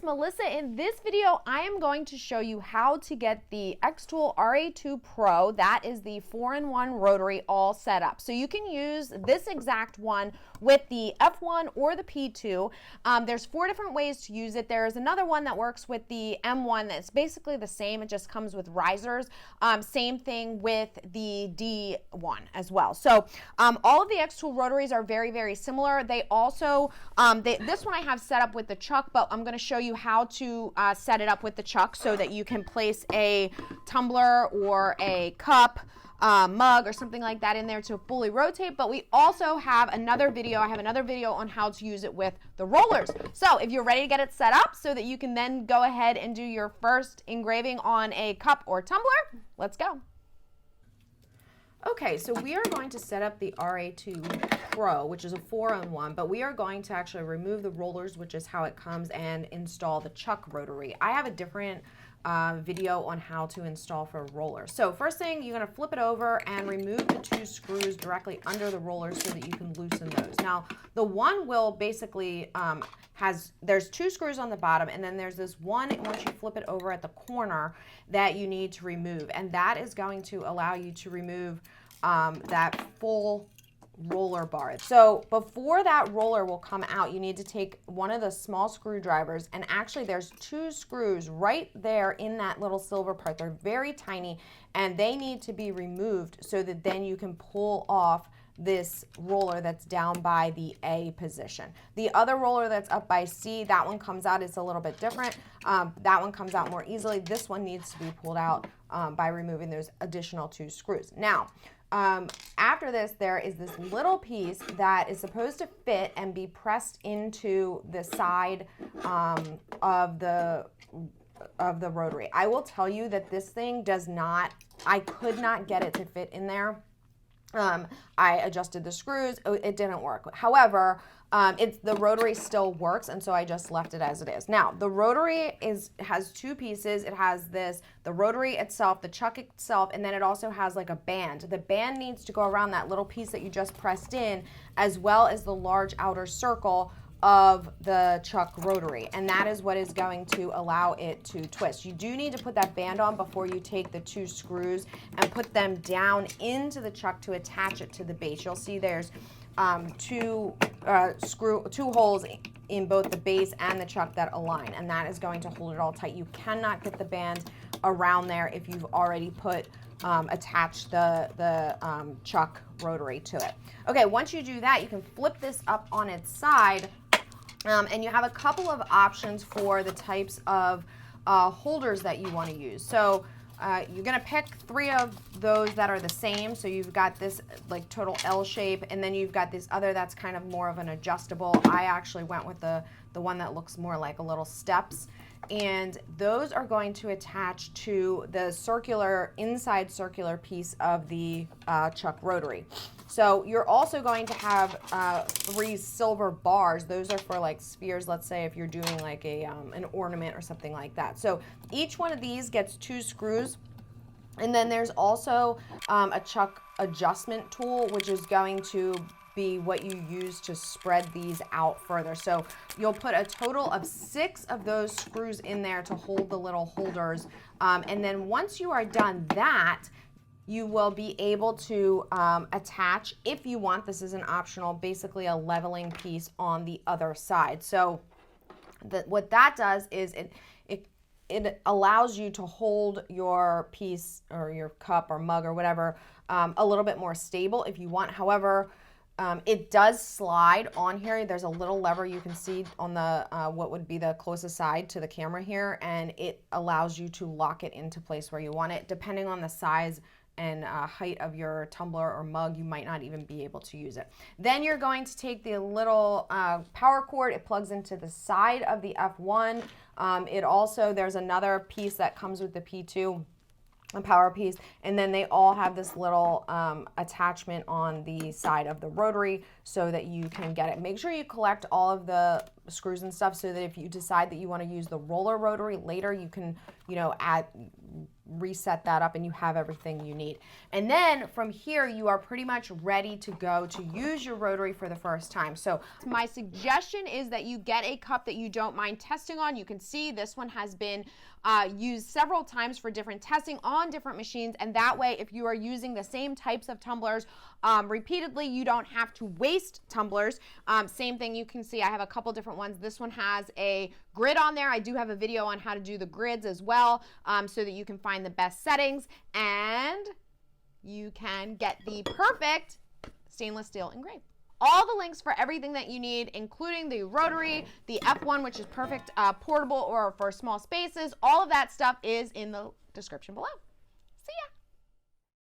it's Melissa. In this video, I am going to show you how to get the xTool RA2 Pro. That is the 4-in-1 rotary all set up. So you can use this exact one with the F1 or the P2. There's 4 different ways to use it. There's another one that works with the M1 that's basically the same. It just comes with risers. Same thing with the D1 as well. So all of the xTool rotaries are very, very similar. They also, this one I have set up with the chuck, but I'm going to show you how to set it up with the chuck so that you can place a tumbler or a cup, mug or something like that in there to fully rotate. But we also have another video. I have another video on how to use it with the rollers. So if you're ready to get it set up so that you can then go ahead and do your first engraving on a cup or tumbler, let's go. Okay, so we are going to set up the RA2 Pro, which is a 4-in-1, but we are going to actually remove the rollers, which is how it comes, and install the chuck rotary. I have a different video on how to install for rollers. So first thing, you're going to flip it over and remove the 2 screws directly under the rollers so that you can loosen those. Now, the one will basically there's 2 screws on the bottom, and then there's this one, once you flip it over at the corner, that you need to remove, and that is going to allow you to remove that full roller bar. So before that roller will come out, you need to take one of the small screwdrivers, and actually there's 2 screws right there in that little silver part. They're very tiny, and they need to be removed so that then you can pull off this roller that's down by the A position. The other roller that's up by C, that one comes out, it's a little bit different. That one comes out more easily. This one needs to be pulled out by removing those additional 2 screws. Now, after this, there is this little piece that is supposed to fit and be pressed into the side of the rotary. I will tell you that this thing does not, I could not get it to fit in there. I adjusted the screws, it didn't work. However, the rotary still works, and so I just left it as it is. Now, the rotary has 2 pieces. It has the rotary itself, the chuck itself, and then it also has like a band. The band needs to go around that little piece that you just pressed in, as well as the large outer circle of the chuck rotary, and that is what is going to allow it to twist. You do need to put that band on before you take the 2 screws and put them down into the chuck to attach it to the base. You'll see there's 2 holes in both the base and the chuck that align, and that is going to hold it all tight. You cannot get the band around there if you've already attached the chuck rotary to it. Okay, once you do that, you can flip this up on its side. And you have a couple of options for the types of holders that you want to use. So you're going to pick 3 of those that are the same. So you've got this like total L shape, and then you've got this other that's kind of more of an adjustable. I actually went with the one that looks more like a little steps. And those are going to attach to the inside circular piece of the chuck rotary. So you're also going to have 3 silver bars. Those are for like spheres, let's say if you're doing like an ornament or something like that. So each one of these gets 2 screws. And then there's also a chuck adjustment tool, which is going to be what you use to spread these out further. So you'll put a total of 6 of those screws in there to hold the little holders. And then once you are done that, you will be able to attach, if you want, this is an optional, basically a leveling piece on the other side. So what that does is it allows you to hold your piece or your cup or mug or whatever a little bit more stable if you want. However, it does slide on here. There's a little lever you can see on the what would be the closest side to the camera here, and it allows you to lock it into place where you want it. Depending on the size and height of your tumbler or mug, you might not even be able to use it. Then you're going to take the little power cord. It plugs into the side of the F1. There's another piece that comes with the P2, a power piece, and then they all have this little attachment on the side of the rotary so that you can get it. Make sure you collect all of the screws and stuff so that if you decide that you want to use the roller rotary later, you can, reset that up and you have everything you need. And then from here, you are pretty much ready to go to use your rotary for the first time. So my suggestion is that you get a cup that you don't mind testing on. You can see this one has been used several times for different testing on different machines, and that way if you are using the same types of tumblers repeatedly, you don't have to waste tumblers. Same thing, you can see I have a couple different ones. This one has a grid on there. I do have a video on how to do the grids as well, so that you can find the best settings and you can get the perfect stainless steel engraved. All the links for everything that you need, including the rotary, the F1, which is perfect portable or for small spaces, all of that stuff is in the description below. See ya.